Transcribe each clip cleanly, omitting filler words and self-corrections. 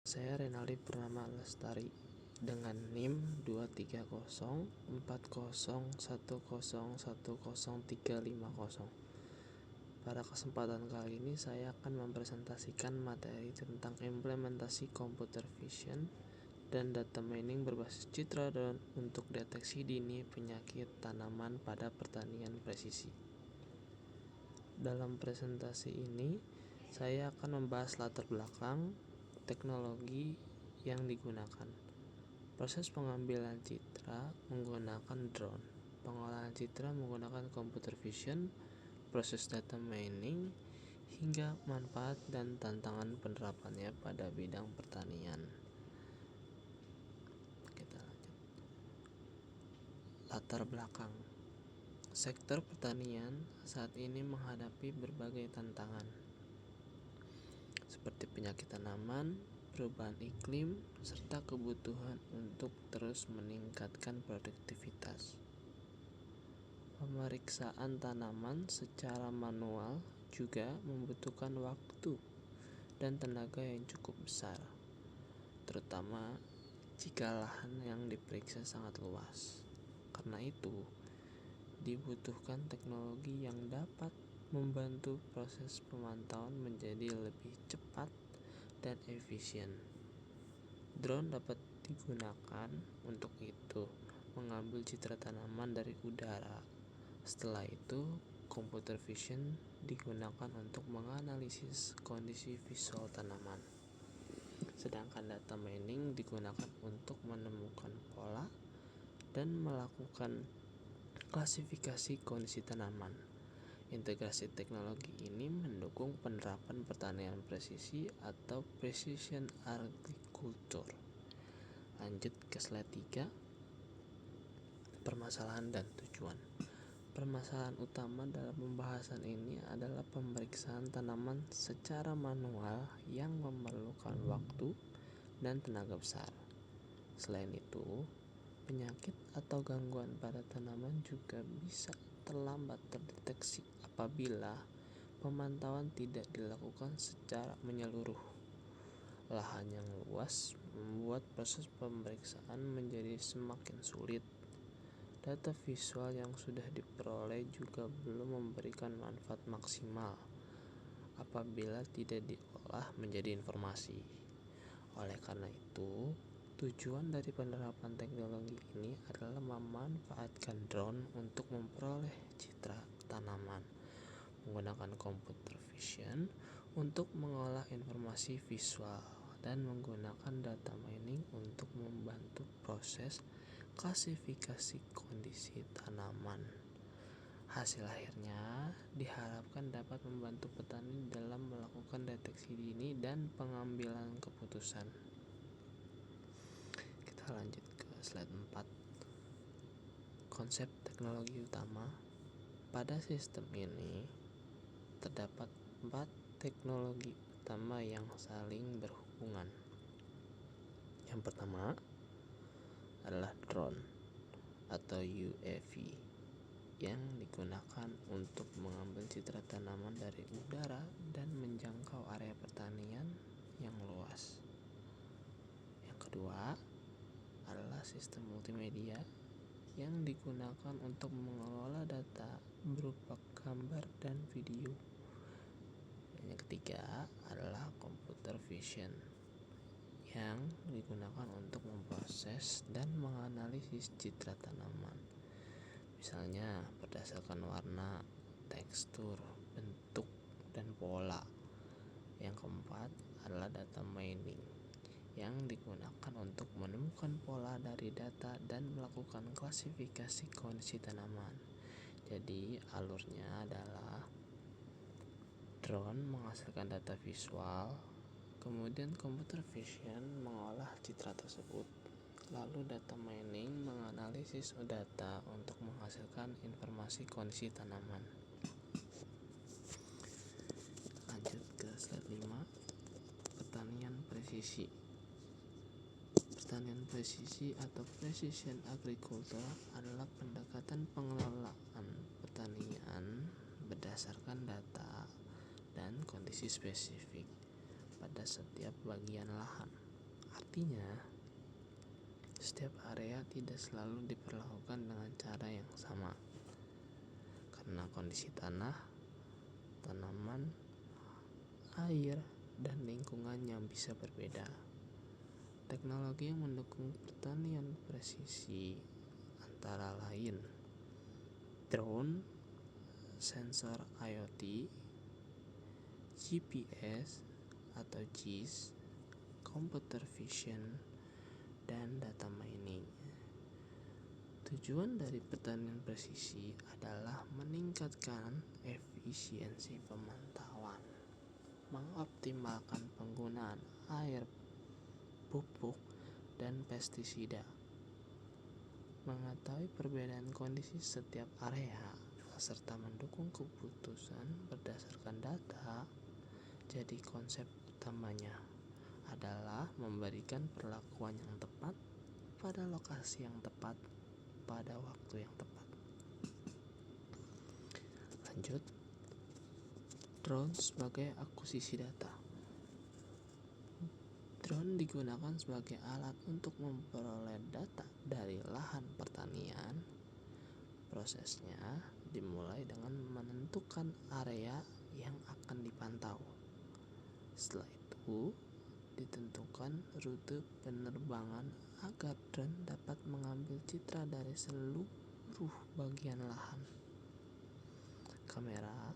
Saya Renaldi Purnama Lestari dengan NIM 23040101030. Pada kesempatan kali ini saya akan mempresentasikan materi tentang implementasi computer vision dan data mining berbasis citra drone untuk deteksi dini penyakit tanaman pada pertanian presisi. Dalam presentasi ini, saya akan membahas latar belakang, teknologi yang digunakan, proses pengambilan citra menggunakan drone, pengolahan citra menggunakan computer vision, proses data mining, hingga manfaat dan tantangan penerapannya pada bidang pertanian. Kita lanjut. Latar belakang. Sektor pertanian saat ini menghadapi berbagai tantangan, seperti penyakit tanaman, perubahan iklim, serta kebutuhan untuk terus meningkatkan produktivitas. Pemeriksaan tanaman secara manual juga membutuhkan waktu dan tenaga yang cukup besar, terutama jika lahan yang diperiksa sangat luas. Karena itu, dibutuhkan teknologi yang dapat membantu proses pemantauan menjadi lebih cepat dan efisien. Drone dapat digunakan untuk itu, mengambil citra tanaman dari udara. Setelah itu, computer vision digunakan untuk menganalisis kondisi visual tanaman. Sedangkan data mining digunakan untuk menemukan pola dan melakukan klasifikasi kondisi tanaman. Integrasi teknologi ini mendukung penerapan pertanian presisi atau precision agriculture. Lanjut ke slide 3. Permasalahan dan tujuan. Permasalahan utama dalam pembahasan ini adalah pemeriksaan tanaman secara manual yang memerlukan waktu dan tenaga besar. Selain itu, penyakit atau gangguan pada tanaman juga bisa terlambat terdeteksi apabila pemantauan tidak dilakukan secara menyeluruh. Lahan yang luas membuat proses pemeriksaan menjadi semakin sulit. Data visual yang sudah diperoleh juga belum memberikan manfaat maksimal apabila tidak diolah menjadi informasi. Oleh karena itu, tujuan dari penerapan teknologi ini adalah memanfaatkan drone untuk memperoleh citra tanaman, menggunakan computer vision untuk mengolah informasi visual, dan menggunakan data mining untuk membantu proses klasifikasi kondisi tanaman. Hasil akhirnya diharapkan dapat membantu petani dalam melakukan deteksi dini dan pengambilan keputusan. Kita lanjut ke slide 4. Konsep teknologi utama. Pada sistem ini terdapat 4 teknologi utama yang saling berhubungan. Yang pertama adalah drone atau UAV yang digunakan untuk mengambil citra tanaman dari udara dan menjangkau area pertanian yang luas. Yang kedua adalah sistem multimedia yang digunakan untuk mengelola data berupa gambar dan video. Dan yang ketiga adalah computer vision yang digunakan untuk memproses dan menganalisis citra tanaman, misalnya berdasarkan warna, tekstur, bentuk, dan pola. Yang keempat adalah data mining yang digunakan untuk menemukan pola dari data dan melakukan klasifikasi kondisi tanaman. Jadi alurnya adalah drone menghasilkan data visual, kemudian computer vision mengolah citra tersebut, lalu data mining menganalisis data untuk menghasilkan informasi kondisi tanaman. Lanjut ke slide 5. Pertanian presisi. Pertanian presisi atau precision agriculture adalah pendekatan pengelolaan pertanian berdasarkan data dan kondisi spesifik pada setiap bagian lahan. Artinya, setiap area tidak selalu diperlakukan dengan cara yang sama karena kondisi tanah, tanaman, air, dan lingkungan yang bisa berbeda. Teknologi yang mendukung pertanian presisi antara lain drone, sensor IoT, GPS atau GIS, computer vision, dan data mining. Tujuan dari pertanian presisi adalah meningkatkan efisiensi pemantauan, mengoptimalkan penggunaan air, pupuk, dan pestisida, mengetahui perbedaan kondisi setiap area, serta mendukung keputusan berdasarkan data. Jadi konsep utamanya adalah memberikan perlakuan yang tepat pada lokasi yang tepat pada waktu yang tepat. Lanjut, drone sebagai akuisisi data. Drone digunakan sebagai alat untuk memperoleh data dari lahan pertanian. Prosesnya dimulai dengan menentukan area yang akan dipantau. Setelah itu, ditentukan rute penerbangan agar drone dapat mengambil citra dari seluruh bagian lahan. Kamera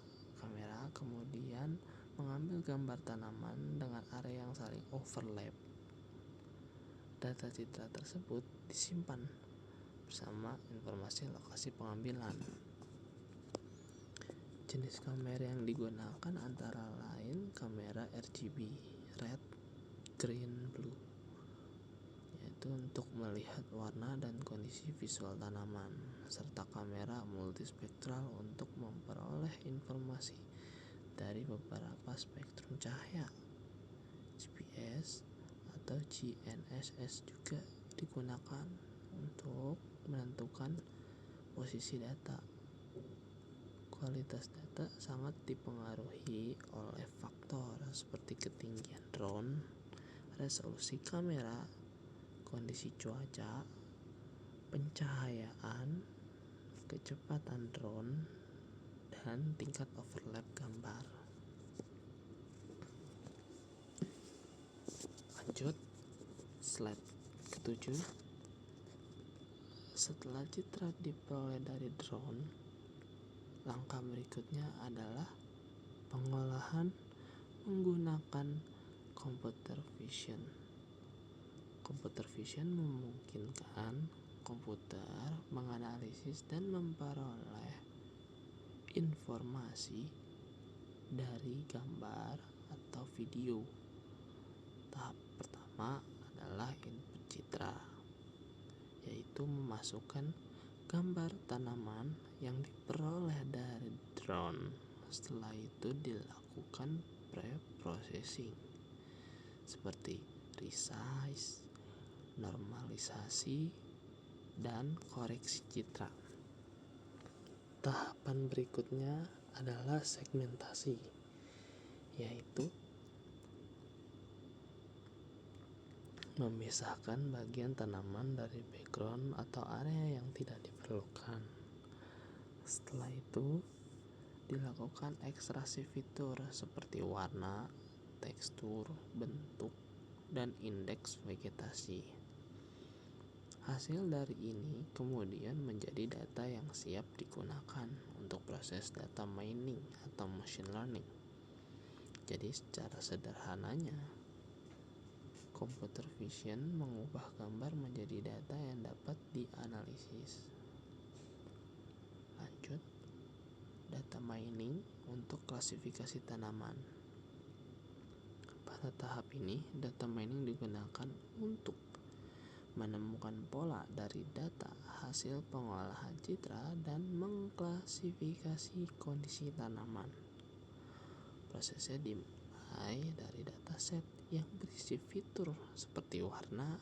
kemudian mengambil gambar tanaman dengan area yang saling overlap. Data citra tersebut disimpan bersama informasi lokasi pengambilan. Jenis kamera yang digunakan antara lain kamera RGB, red, green, blue, yaitu untuk melihat warna dan kondisi visual tanaman, serta kamera multispektral untuk memperoleh informasi dari beberapa spektrum cahaya. GPS atau GNSS juga digunakan untuk menentukan posisi data. Kualitas data sangat dipengaruhi oleh faktor seperti ketinggian drone, resolusi kamera, kondisi cuaca, pencahayaan, kecepatan drone, dan tingkat overlap gambar. Lanjut, slide ke-7. Setelah citra diperoleh dari drone, langkah berikutnya adalah pengolahan menggunakan computer vision. Computer vision memungkinkan komputer menganalisis dan memperoleh informasi dari gambar atau video. Tahap pertama adalah input citra, yaitu memasukkan gambar tanaman yang diperoleh dari drone. Setelah itu dilakukan pre-processing seperti resize, normalisasi, dan koreksi citra. Tahapan berikutnya adalah segmentasi, yaitu memisahkan bagian tanaman dari background atau area yang tidak diperlukan. Setelah itu dilakukan ekstraksi fitur seperti warna, tekstur, bentuk, dan indeks vegetasi. Hasil dari ini kemudian menjadi data yang siap digunakan untuk proses data mining atau machine learning. Jadi secara sederhananya, computer vision mengubah gambar menjadi data yang dapat dianalisis. Lanjut, data mining untuk klasifikasi tanaman. Pada tahap ini, data mining digunakan untuk menemukan pola dari data hasil pengolahan citra dan mengklasifikasi kondisi tanaman. Prosesnya dimulai dari dataset yang berisi fitur seperti warna,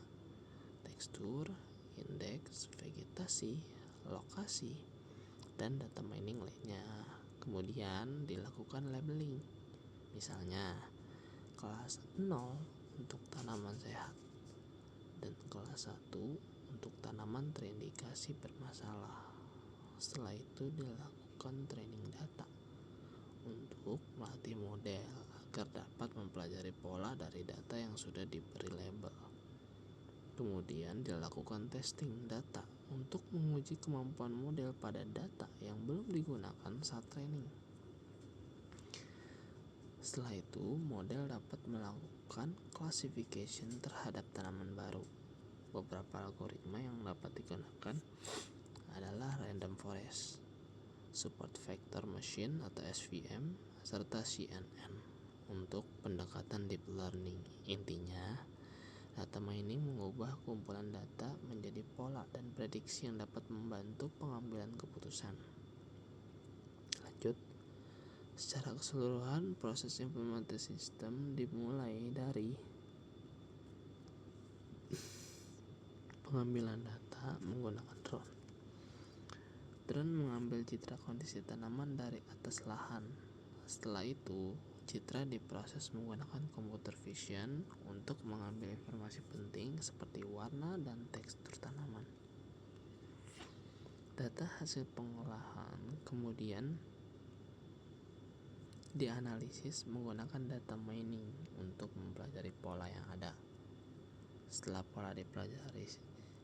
tekstur, indeks vegetasi, lokasi, dan data mining lainnya. Kemudian dilakukan labeling, misalnya kelas 0 untuk tanaman sehat, dan kelas 1 untuk tanaman terindikasi bermasalah. Setelah itu dilakukan training data untuk melatih model agar dapat mempelajari pola dari data yang sudah diberi label. Kemudian dilakukan testing data untuk menguji kemampuan model pada data yang belum digunakan saat training. Setelah itu, model dapat melakukan classification terhadap tanaman baru. Beberapa algoritma yang dapat digunakan adalah Random Forest, Support Vector Machine atau SVM, serta CNN untuk pendekatan deep learning. Intinya, data mining mengubah kumpulan data menjadi pola dan prediksi yang dapat membantu pengambilan keputusan. Lanjut. Secara keseluruhan, proses implementasi sistem dimulai dari pengambilan data menggunakan drone. Drone mengambil citra kondisi tanaman dari atas lahan. Setelah itu, citra diproses menggunakan computer vision untuk mengambil informasi penting seperti warna dan tekstur tanaman. Data hasil pengolahan kemudian dianalisis menggunakan data mining untuk mempelajari pola yang ada. Setelah pola dipelajari,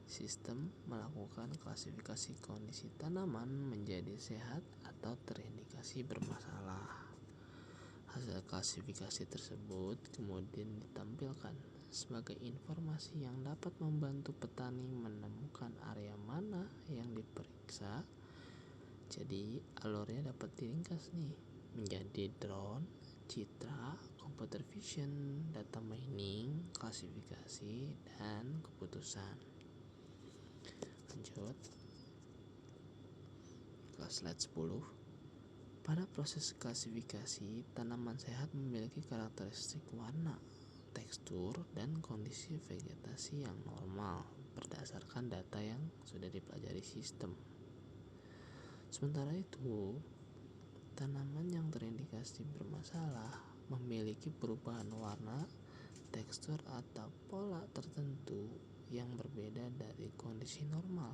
sistem melakukan klasifikasi kondisi tanaman menjadi sehat atau terindikasi bermasalah. Hasil klasifikasi tersebut kemudian ditampilkan sebagai informasi yang dapat membantu petani menemukan area mana yang diperiksa. Jadi alurnya dapat diringkas menjadi drone, citra, computer vision, data mining, klasifikasi, dan keputusan. Lanjut ke slide 10. Pada proses klasifikasi, tanaman sehat memiliki karakteristik warna, tekstur, dan kondisi vegetasi yang normal berdasarkan data yang sudah dipelajari sistem. Sementara itu, tanaman yang terindikasi bermasalah memiliki perubahan warna, tekstur, atau pola tertentu yang berbeda dari kondisi normal.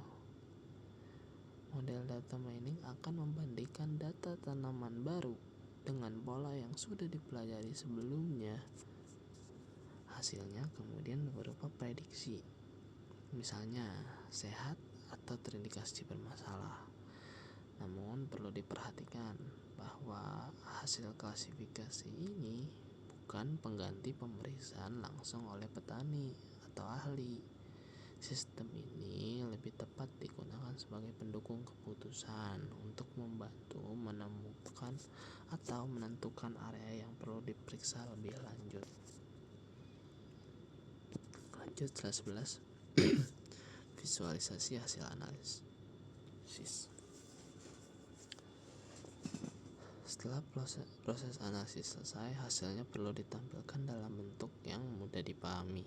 Model data mining akan membandingkan data tanaman baru dengan pola yang sudah dipelajari sebelumnya. Hasilnya kemudian berupa prediksi, misalnya sehat atau terindikasi bermasalah. Namun perlu diperhatikan bahwa hasil klasifikasi ini bukan pengganti pemeriksaan langsung oleh petani atau ahli. Sistem ini lebih tepat digunakan sebagai pendukung keputusan untuk membantu menemukan atau menentukan area yang perlu diperiksa lebih lanjut. Lanjut slide 11. Visualisasi hasil analisis. Setelah proses analisis selesai, hasilnya perlu ditampilkan dalam bentuk yang mudah dipahami.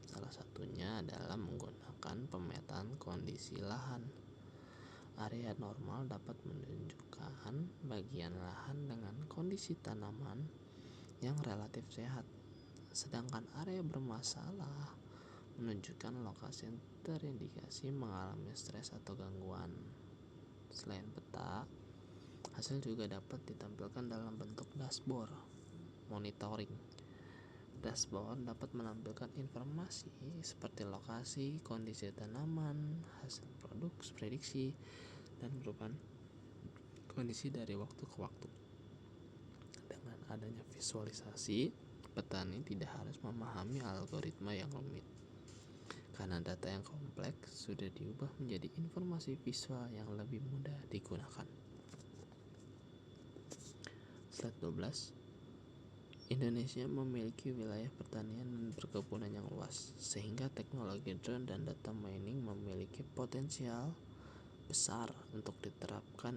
Salah satunya adalah menggunakan pemetaan kondisi lahan. Area normal dapat menunjukkan bagian lahan dengan kondisi tanaman yang relatif sehat, sedangkan area bermasalah menunjukkan lokasi yang terindikasi mengalami stres atau gangguan. Selain peta, hasil juga dapat ditampilkan dalam bentuk dashboard monitoring. Dashboard dapat menampilkan informasi seperti lokasi, kondisi tanaman, hasil produk, prediksi, dan perubahan kondisi dari waktu ke waktu. Dengan adanya visualisasi, petani tidak harus memahami algoritma yang rumit, karena data yang kompleks sudah diubah menjadi informasi visual yang lebih mudah digunakan. Slide 12. Indonesia memiliki wilayah pertanian dan perkebunan yang luas, sehingga teknologi drone dan data mining memiliki potensial besar untuk diterapkan.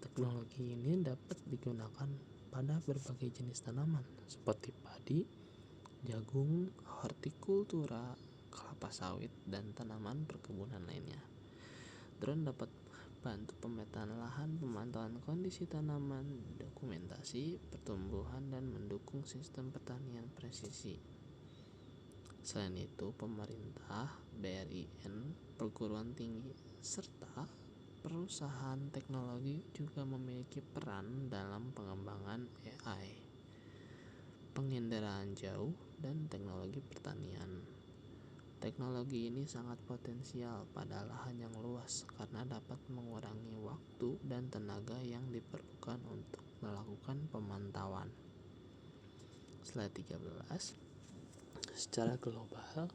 Teknologi ini dapat digunakan pada berbagai jenis tanaman seperti padi, jagung, hortikultura, kelapa sawit, dan tanaman perkebunan lainnya. Drone dapat bantu pemetaan lahan, pemantauan kondisi tanaman, dokumentasi pertumbuhan, dan mendukung sistem pertanian presisi. Selain itu, pemerintah, BRIN, perguruan tinggi, serta perusahaan teknologi juga memiliki peran dalam pengembangan AI, penginderaan jauh, dan teknologi pertanian. Teknologi ini sangat potensial pada lahan yang luas karena dapat mengurangi waktu dan tenaga yang diperlukan untuk melakukan pemantauan. Slide 13. Secara global,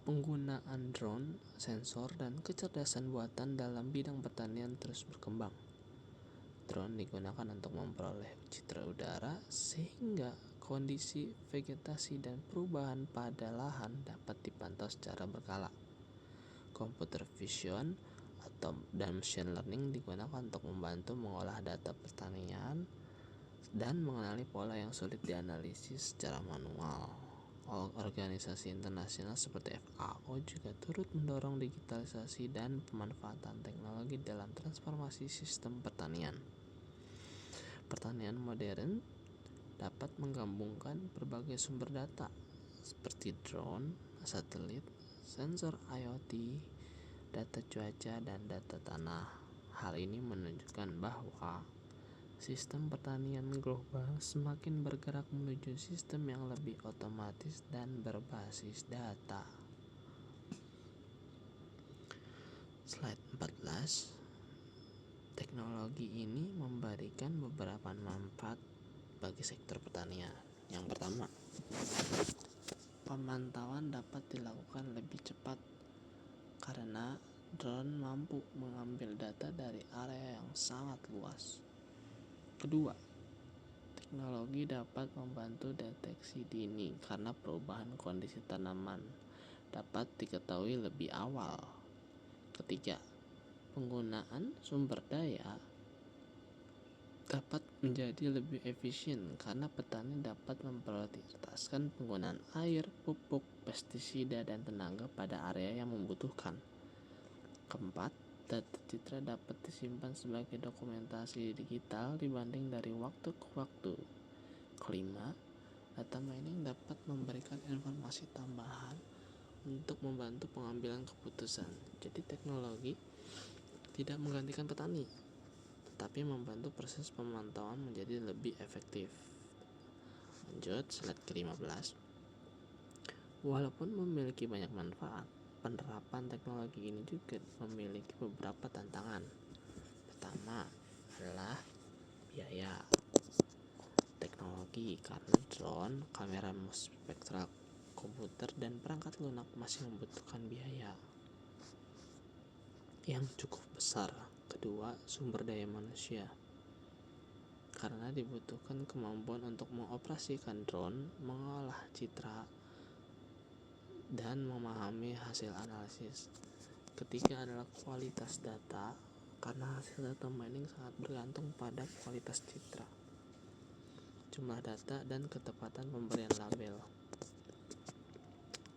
penggunaan drone, sensor, dan kecerdasan buatan dalam bidang pertanian terus berkembang. Drone digunakan untuk memperoleh citra udara sehingga kondisi vegetasi dan perubahan pada lahan dapat dipantau secara berkala. Computer vision dan machine learning digunakan untuk membantu mengolah data pertanian dan mengenali pola yang sulit dianalisis secara manual. Organisasi internasional seperti FAO juga turut mendorong digitalisasi dan pemanfaatan teknologi dalam transformasi sistem pertanian. Pertanian modern dapat menggabungkan berbagai sumber data seperti drone, satelit, sensor IoT, data cuaca, dan data tanah. Hal ini menunjukkan bahwa sistem pertanian global semakin bergerak menuju sistem yang lebih otomatis dan berbasis data. Slide 14. Teknologi ini memberikan beberapa manfaat bagi sektor pertanian. Yang pertama, pemantauan dapat dilakukan lebih cepat karena drone mampu mengambil data dari area yang sangat luas. Kedua, teknologi dapat membantu deteksi dini karena perubahan kondisi tanaman dapat diketahui lebih awal. Ketiga, penggunaan sumber daya dapat menjadi lebih efisien karena petani dapat memprioritaskan penggunaan air, pupuk, pestisida, dan tenaga pada area yang membutuhkan. Keempat, data citra dapat disimpan sebagai dokumentasi digital dibanding dari waktu ke waktu. Kelima, data mining dapat memberikan informasi tambahan untuk membantu pengambilan keputusan. Jadi teknologi tidak menggantikan petani, tetapi membantu proses pemantauan menjadi lebih efektif. Lanjut, slide ke-15. Walaupun memiliki banyak manfaat, penerapan teknologi ini juga memiliki beberapa tantangan. Pertama adalah biaya. Teknologi karena drone, kamera spektral, komputer, dan perangkat lunak masih membutuhkan biaya yang cukup besar. Kedua, sumber daya manusia. Karena dibutuhkan kemampuan untuk mengoperasikan drone, mengolah citra, dan memahami hasil analisis. Ketiga adalah kualitas data, karena hasil data mining sangat bergantung pada kualitas citra, jumlah data, dan ketepatan pemberian label.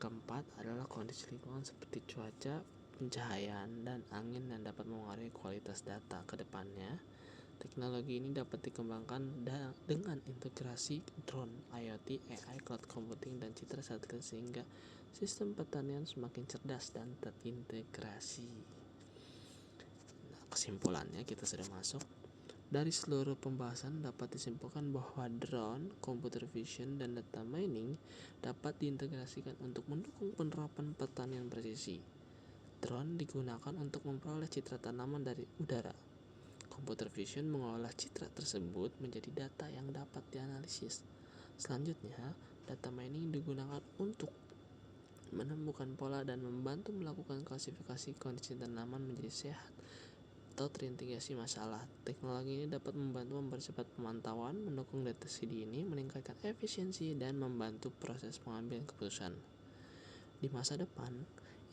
Keempat adalah kondisi lingkungan seperti cuaca, pencahayaan, dan angin yang dapat mengaruhi kualitas data. Kedepannya, teknologi ini dapat dikembangkan dengan integrasi drone, IoT, AI, cloud computing, dan citra satelit sehingga sistem pertanian semakin cerdas dan terintegrasi. Nah, kesimpulannya kita sudah masuk. Dari seluruh pembahasan dapat disimpulkan bahwa drone, computer vision, dan data mining dapat diintegrasikan untuk mendukung penerapan pertanian presisi. Drone digunakan untuk memperoleh citra tanaman dari udara. Computer vision mengolah citra tersebut menjadi data yang dapat dianalisis. Selanjutnya, data mining digunakan untuk menemukan pola dan membantu melakukan klasifikasi kondisi tanaman menjadi sehat atau terintegrasi masalah. Teknologi ini dapat membantu mempercepat pemantauan, mendukung deteksi dini, meningkatkan efisiensi, dan membantu proses pengambilan keputusan. Di masa depan,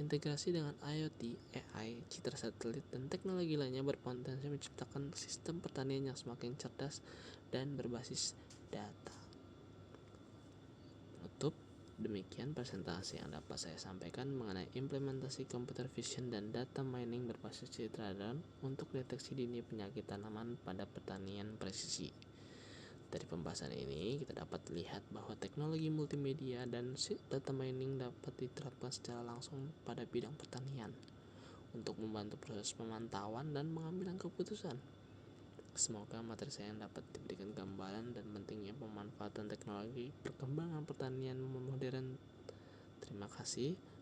integrasi dengan IoT, AI, citra satelit, dan teknologi lainnya berpotensi menciptakan sistem pertanian yang semakin cerdas dan berbasis data. Penutup, demikian presentasi yang dapat saya sampaikan mengenai implementasi computer vision dan data mining berbasis citra drone untuk deteksi dini penyakit tanaman pada pertanian presisi. Dari pembahasan ini kita dapat lihat bahwa teknologi multimedia dan data mining dapat diterapkan secara langsung pada bidang pertanian untuk membantu proses pemantauan dan pengambilan keputusan. Semoga materi saya dapat diberikan gambaran dan pentingnya pemanfaatan teknologi perkembangan pertanian modern. Terima kasih.